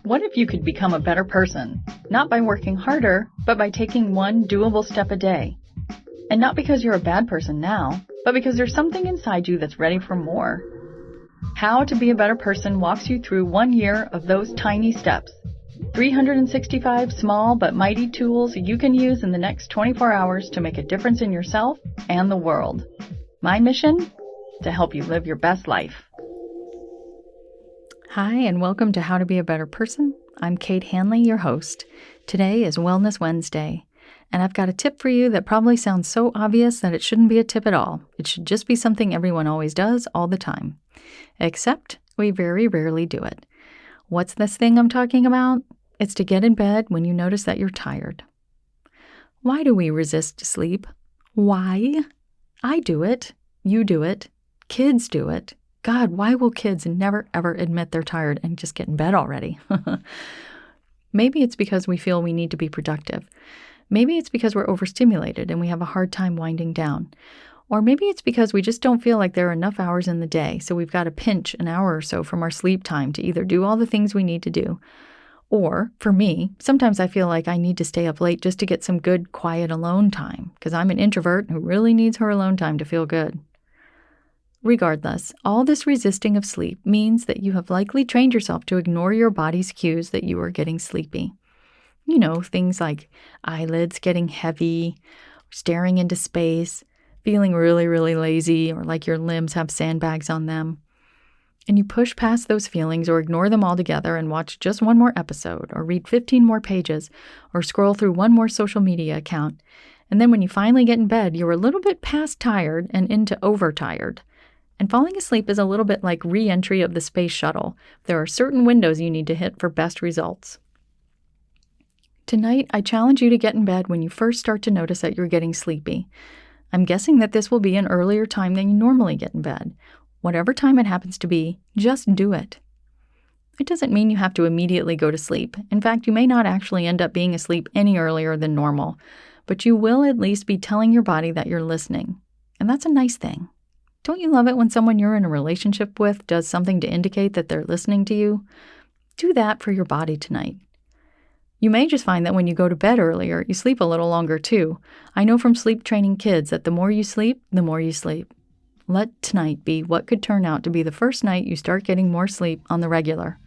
What if you could become a better person? Not by working harder, but by taking one doable step a day. And not because you're a bad person now, but because there's something inside you that's ready for more. How to Be a Better Person walks you through 1 year of those tiny steps. 365 small but mighty tools you can use in the next 24 hours to make a difference in yourself and the world. My mission? To help you live your best life. Hi, and welcome to How to Be a Better Person. I'm Kate Hanley, your host. Today is Wellness Wednesday, and I've got a tip for you that probably sounds so obvious that it shouldn't be a tip at all. It should just be something everyone always does all the time. Except we very rarely do it. What's this thing I'm talking about? It's to get in bed when you notice that you're tired. Why do we resist sleep? Why? I do it. You do it. Kids do it. God, why will kids never ever admit they're tired and just get in bed already? Maybe it's because we feel we need to be productive. Maybe it's because we're overstimulated and we have a hard time winding down. Or maybe it's because we just don't feel like there are enough hours in the day, so we've got to pinch an hour or so from our sleep time to either do all the things we need to do. Or, for me, sometimes I feel like I need to stay up late just to get some good, quiet alone time, because I'm an introvert who really needs her alone time to feel good. Regardless, all this resisting of sleep means that you have likely trained yourself to ignore your body's cues that you are getting sleepy. You know, things like eyelids getting heavy, staring into space, feeling really, really lazy, or like your limbs have sandbags on them. And you push past those feelings or ignore them altogether and watch just one more episode, or read 15 more pages, or scroll through one more social media account. And then when you finally get in bed, you're a little bit past tired and into overtired. And falling asleep is a little bit like re-entry of the space shuttle. There are certain windows you need to hit for best results. Tonight, I challenge you to get in bed when you first start to notice that you're getting sleepy. I'm guessing that this will be an earlier time than you normally get in bed. Whatever time it happens to be, just do it. It doesn't mean you have to immediately go to sleep. In fact, you may not actually end up being asleep any earlier than normal, but you will at least be telling your body that you're listening. And that's a nice thing. Don't you love it when someone you're in a relationship with does something to indicate that they're listening to you? Do that for your body tonight. You may just find that when you go to bed earlier, you sleep a little longer too. I know from sleep training kids that the more you sleep, the more you sleep. Let tonight be what could turn out to be the first night you start getting more sleep on the regular.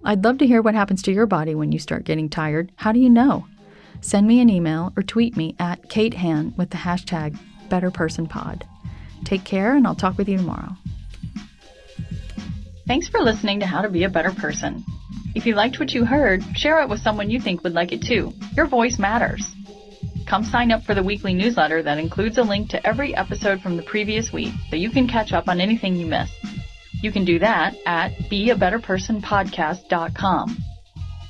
I'd love to hear what happens to your body when you start getting tired. How do you know? Send me an email or tweet me at KateHan with the hashtag BetterPersonPod. Take care, and I'll talk with you tomorrow. Thanks for listening to How to Be a Better Person. If you liked what you heard, share it with someone you think would like it too. Your voice matters. Come sign up for the weekly newsletter that includes a link to every episode from the previous week so you can catch up on anything you missed. You can do that at beabetterpersonpodcast.com.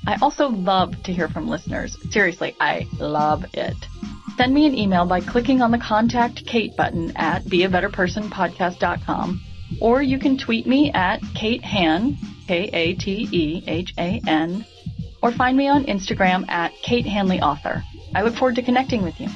I also love to hear from listeners. Seriously, I love it. Send me an email by clicking on the Contact Kate button at beabetterpersonpodcast.com, or you can tweet me at KateHan, KateHan, or find me on Instagram at Kate Hanley Author. I look forward to connecting with you.